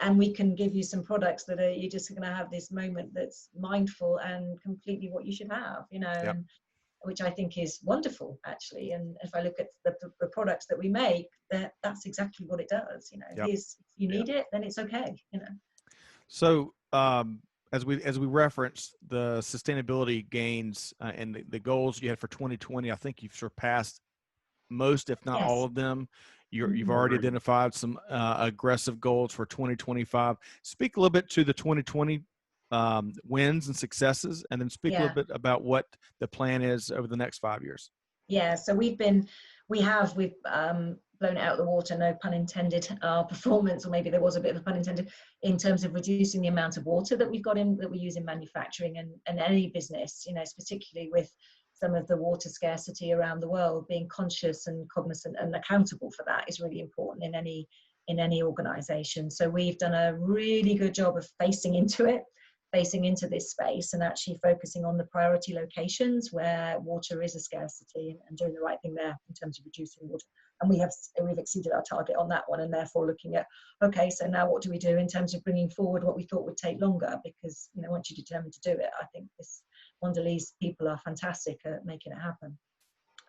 and we can give you some products that you're just going to have this moment that's mindful and completely what you should have. And, which I think is wonderful, actually. And if I look at the products that we make, that's exactly what it does. If you need it, then it's okay. So as we referenced the sustainability gains and the goals you had for 2020, I think you've surpassed most, if not all of them. You've already identified some aggressive goals for 2025. Speak a little bit to the 2020 wins and successes, and then speak a little bit about what the plan is over the next 5 years. Yeah, so we've blown it out of the water, no pun intended, our performance, or maybe there was a bit of a pun intended, in terms of reducing the amount of water that we use in manufacturing and any business, particularly with some of the water scarcity around the world. Being conscious and cognizant and accountable for that is really important in any organization. So we've done a really good job of facing into it. facing into this space and actually focusing on the priority locations where water is a scarcity, and doing the right thing there in terms of reducing water. And we've exceeded our target on that one, and therefore looking at, okay, so now what do we do in terms of bringing forward what we thought would take longer? Because, you know, once you're determined to do it, I think this Mondelez people are fantastic at making it happen.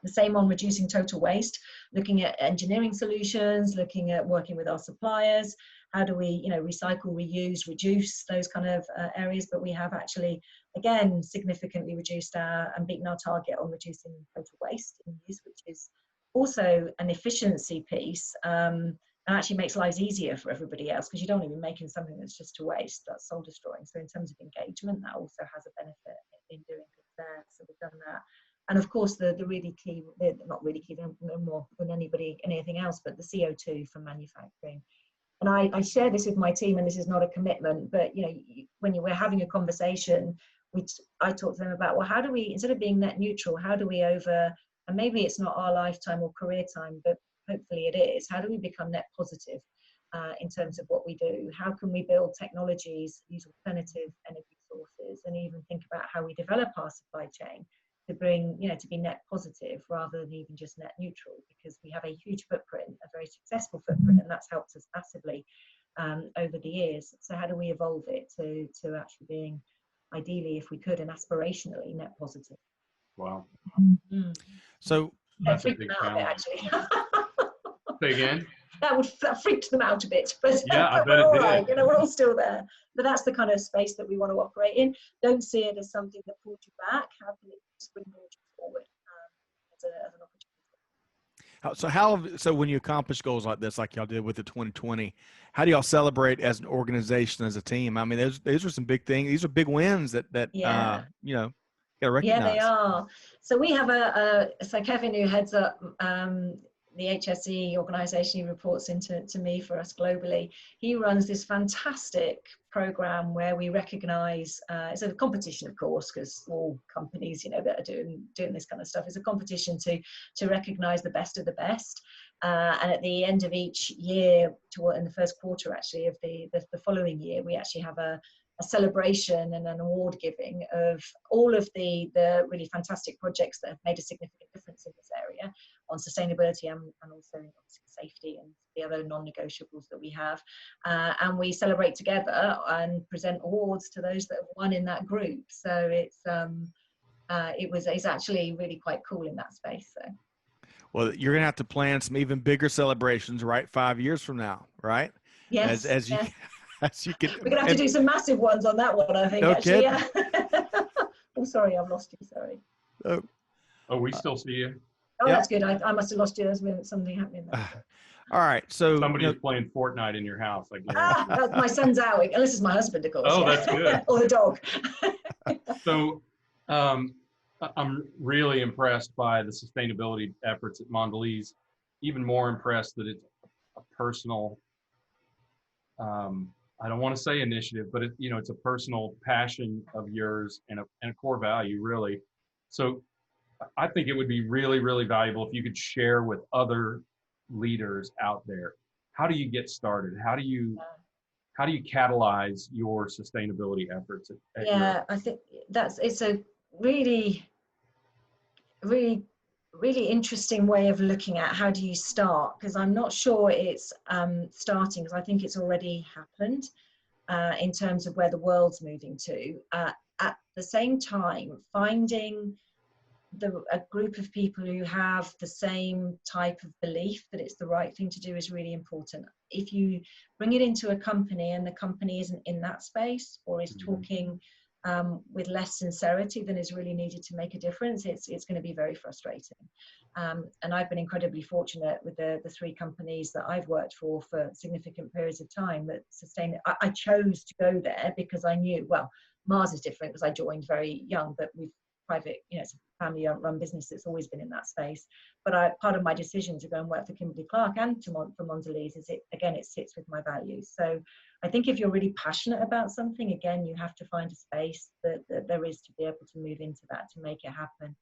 The same on reducing total waste, looking at engineering solutions, looking at working with our suppliers. How do we, you know, recycle, reuse, reduce those kind of areas? But we have actually, again, significantly reduced and beaten our target on reducing total waste in use, which is also an efficiency piece, and actually makes lives easier for everybody else, because you don't want to be making something that's just a waste, that's soul destroying. So in terms of engagement, that also has a benefit in doing things there. So we've done that. And of course, the really key, not really key, no more than anything else, but the CO2 from manufacturing. And I share this with my team, and this is not a commitment, but you know, when we're having a conversation, I talk to them about, well, how do we, instead of being net neutral, how do we and maybe it's not our lifetime or career time, but hopefully it is, how do we become net positive in terms of what we do? How can we build technologies, use alternative energy sources, and even think about how we develop our supply chain to bring, you know, to be net positive rather than even just net neutral, because we have a huge footprint, a very successful footprint, and that's helped us massively over the years. So how do we evolve it to actually being, ideally, if we could, and aspirationally net positive? Wow. So that's a freaked big them out a bit, actually. Say again? That freaked them out a bit, but, Yeah, I but bet we're it all did. right. You know, we're all still there. But that's the kind of space that we want to operate in. Don't see it as something that pulls you back. How can it springboard you forward as an opportunity? So when you accomplish goals like this, like y'all did with the 2020, how do y'all celebrate as an organization, as a team? I mean, those are some big things. These are big wins that Yeah. you know, gotta recognize. Yeah, they are. So we have so Kevin, who heads up the HSE organization, he reports into me for us globally. He runs this fantastic program where we recognize, it's a competition, of course, because all companies, you know, that are doing this kind of stuff, is a competition to recognize the best of the best. And at the end of each year, in the first quarter actually of the following year, we actually have a celebration and an award giving of all of the really fantastic projects that have made a significant difference in this area on sustainability and also safety and the other non-negotiables that we have. And we celebrate together and present awards to those that have won in that group. So it's actually really quite cool in that space. So. Well, you're going to have to plan some even bigger celebrations, right? 5 years from now, right? Yes. As you, yes. as you can. We're going to have to do some massive ones on that one, I think, no actually. kidding. Yeah. Oh, sorry, I've lost you. Sorry. Oh, we still see you. Oh, Yep. That's good. I must have lost you. There's been something happening there. All right. So Somebody's playing Fortnite in your house. My son's out. Unless it's my husband, of course. Oh, yeah. that's good. Or the dog. So I'm really impressed by the sustainability efforts at Mondelez. Even more impressed that it's a personal, I don't want to say initiative, but it's a personal passion of yours and a core value, really. So I think it would be really, really valuable if you could share with other leaders out there. How do you get started? How do you catalyze your sustainability efforts? I think it's a really, really, really interesting way of looking at how do you start, because I'm not sure it's starting, because I think it's already happened in terms of where the world's moving to. At the same time, finding a group of people who have the same type of belief that it's the right thing to do is really important. If you bring it into a company and the company isn't in that space, or is talking with less sincerity than is really needed to make a difference, it's going to be very frustrating. And I've been incredibly fortunate with the 3 companies that I've worked for significant periods of time that sustain it. I chose to go there because I knew, well, Mars is different because I joined very young, but we've private, it's a family-run business that's always been in that space. But part of my decision to go and work for Kimberly-Clark and for Mondelez is it sits with my values. So I think if you're really passionate about something, again, you have to find a space that there is to be able to move into that, to make it happen.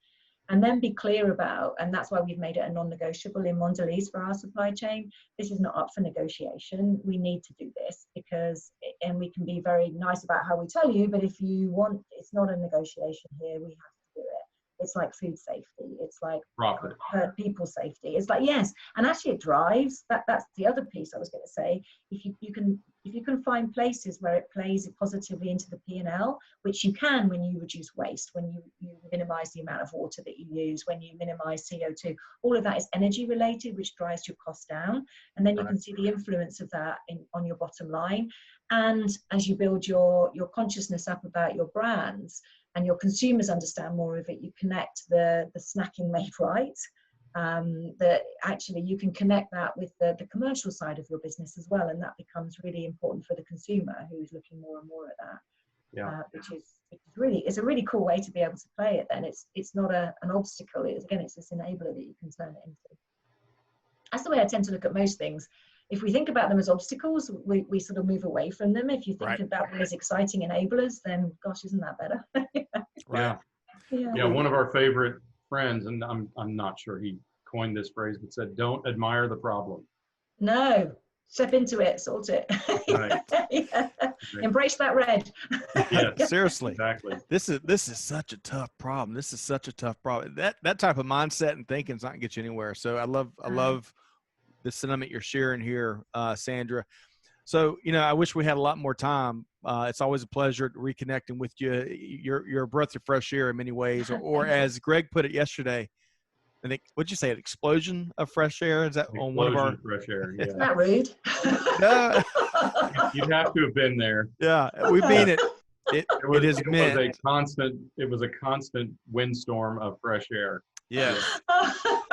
and then be clear about, and that's why we've made it a non-negotiable in Mondelez for our supply chain. This is not up for negotiation. We need to do this because, and we can be very nice about how we tell you, but if you want, it's not a negotiation here, we have to do it. It's like food safety. It's like Profit. People safety. It's like, yes, and actually it drives. That's the other piece I was going to say. If you can find places where it plays positively into the P&L, which you can when you reduce waste, when you minimize the amount of water that you use, when you minimize CO2, all of that is energy related, which drives your cost down. And then you can see the influence of that on your bottom line. And as you build your consciousness up about your brands, and your consumers understand more of it, you connect the snacking made right, that actually you can connect that with the commercial side of your business as well, and that becomes really important for the consumer who's looking more and more at that. Which is really, it's a really cool way to be able to play it. Then it's not an obstacle. It's this enabler that you can turn it into. That's the way I tend to look at most things. If we think about them as obstacles, we sort of move away from them. If you think about them as exciting enablers, then gosh, isn't that better? Yeah, one of our favorite friends, and I'm not sure he coined this phrase, but said, "Don't admire the problem." No, step into it, sort it. Right. Embrace that red. Yeah, seriously. Exactly. This is such a tough problem. This is such a tough problem. That type of mindset and thinking is not going to get you anywhere. So I love the sentiment you're sharing here, Sandra. So, I wish we had a lot more time. It's always a pleasure reconnecting with you. You're a breath of fresh air in many ways, or as Greg put it yesterday, I think, what'd you say, an explosion of fresh air? Is that on one of our fresh air? Yeah. Isn't that rude? No. You'd have to have been there. Yeah, we mean it. It was a constant windstorm of fresh air. Yes.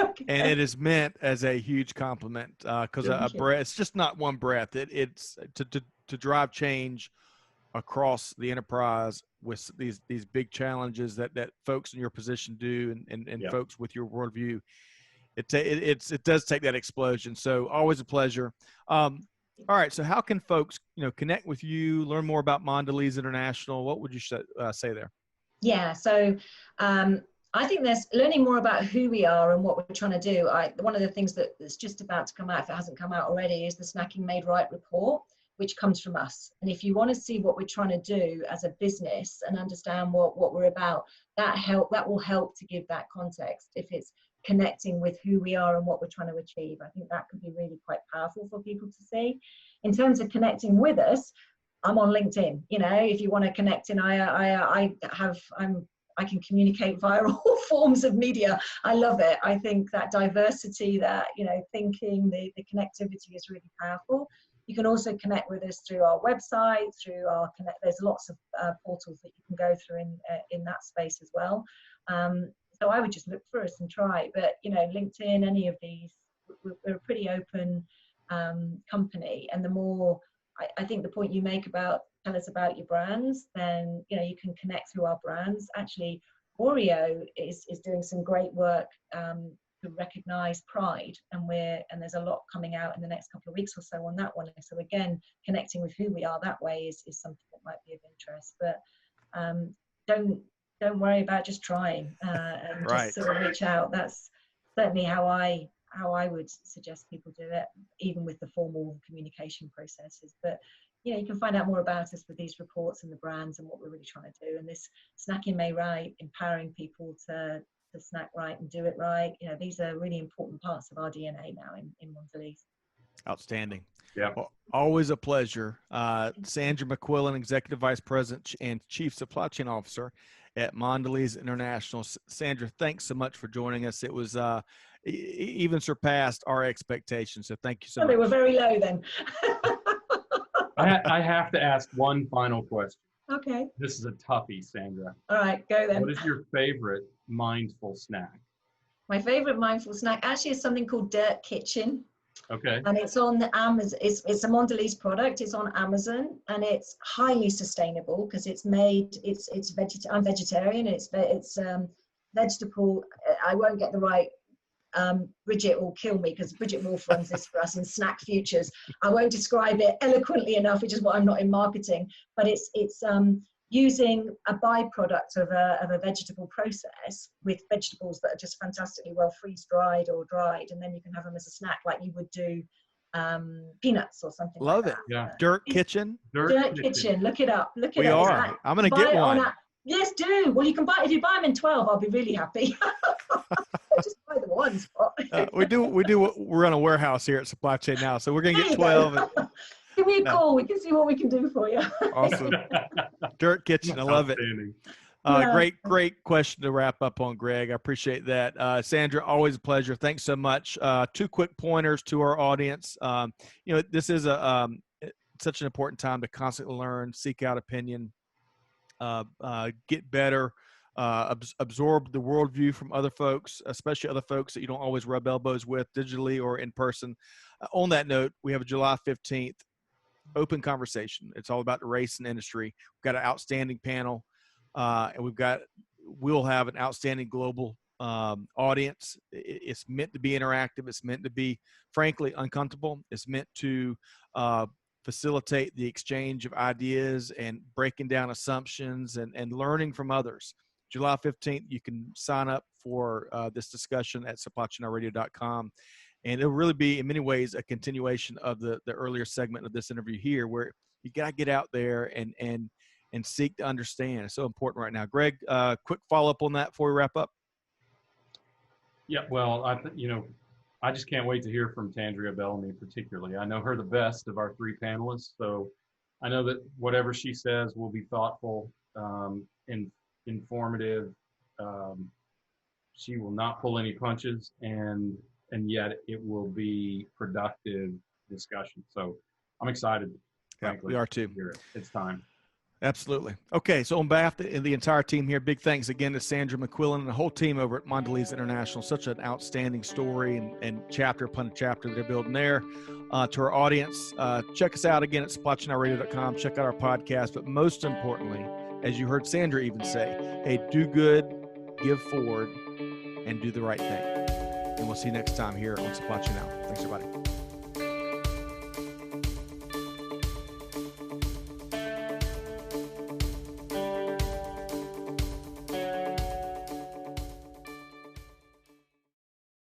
Okay. And it is meant as a huge compliment because a breath, it's just not one breath. It's to drive change across the enterprise with these big challenges that folks in your position do and folks with your worldview. It does take that explosion. So always a pleasure. All right. So how can folks, connect with you, learn more about Mondelez International? What would you say there? Yeah. So, I think there's learning more about who we are and what we're trying to do. One of the things that's just about to come out, if it hasn't come out already, is the Snacking Made Right report, which comes from us. And if you want to see what we're trying to do as a business and understand what we're about, that will help to give that context. If it's connecting with who we are and what we're trying to achieve, I think that could be really quite powerful for people to see. In terms of connecting with us, I'm on LinkedIn. If you want to connect in, I can communicate via all forms of media. I love it. I think that diversity, that, thinking, the connectivity is really powerful. You can also connect with us through our website, there's lots of portals that you can go through in that space as well. So I would just look for us and try. But, LinkedIn, any of these, we're a pretty open company. And the more, I think the point you make about tell us about your brands, then you can connect through our brands. Actually, Oreo is doing some great work to recognize pride, and there's a lot coming out in the next couple of weeks or so on that one. So again, connecting with who we are that way is something that might be of interest. But don't worry about just trying and just sort of reach out. That's certainly how I would suggest people do it, even with the formal communication processes. But you can find out more about us with these reports and the brands and what we're really trying to do. And this Snacking Made Right, empowering people to snack right and do it right. These are really important parts of our DNA now in Mondelez. Outstanding. Yeah. Well, always a pleasure. Sandra MacQuillan, Executive Vice President and Chief Supply Chain Officer at Mondelez International. Sandra, thanks so much for joining us. It was even surpassed our expectations. So thank you so much. They were very low then. I have to ask one final question. Okay. This is a toughie, Sandra. All right, go then. What is your favorite mindful snack? My favorite mindful snack actually is something called Dirt Kitchen. Okay. And it's on Amazon. It's a Mondelez product. It's on Amazon, and it's highly sustainable because it's made. I'm vegetarian. It's vegetable. I won't get the right. Bridget will kill me because Bridget Wolf runs this for us in Snack Futures. I won't describe it eloquently enough, which is why I'm not in marketing. But it's using a byproduct of a vegetable process with vegetables that are just fantastically well freeze-dried or dried, and then you can have them as a snack like you would do peanuts or something Love like it. that. Yeah. Dirt Kitchen. Dirt Kitchen. Look it up. Look it We up. are. I'm going to get one. Yes, do. Well, you can buy, if you buy them in 12, I'll be really happy. Just buy the one spot. We run a warehouse here at Supply Chain Now, so we're going to get 12. Give me a call. We can see what we can do for you. Awesome. Dirt Kitchen. I love it. Great question to wrap up on, Greg. I appreciate that. Sandra, always a pleasure. Thanks so much. 2 quick pointers to our audience. This is such an important time to constantly learn, seek out opinion, get better, absorb the worldview from other folks, especially other folks that you don't always rub elbows with digitally or in person. On that note, we have a July 15th open conversation. It's all about the race and industry. We've got an outstanding panel, and we'll have an outstanding global audience. It's meant to be interactive. It's meant to be, frankly, uncomfortable. It's meant to facilitate the exchange of ideas and breaking down assumptions and learning from others. July 15th, you can sign up for this discussion at supplychainradio.com. And it'll really be, in many ways, a continuation of the earlier segment of this interview here, where you got to get out there and seek to understand. It's so important right now. Greg, quick follow-up on that before we wrap up. Yeah, well, I just can't wait to hear from Tandria Bellamy particularly. I know her the best of our 3 panelists, so I know that whatever she says will be thoughtful and informative. She will not pull any punches, and yet it will be productive discussion. So I'm excited, frankly. We are too. To hear it. It's time. Absolutely. Okay, so on behalf of the entire team here, big thanks again to Sandra MacQuillan and the whole team over at Mondelez International. Such an outstanding story and chapter upon chapter that they're building there. To our audience, check us out again at supplychainradio.com. Check out our podcast. But most importantly, as you heard Sandra even say, hey, do good, give forward, and do the right thing. And we'll see you next time here on Supply Chain Now. Thanks, everybody.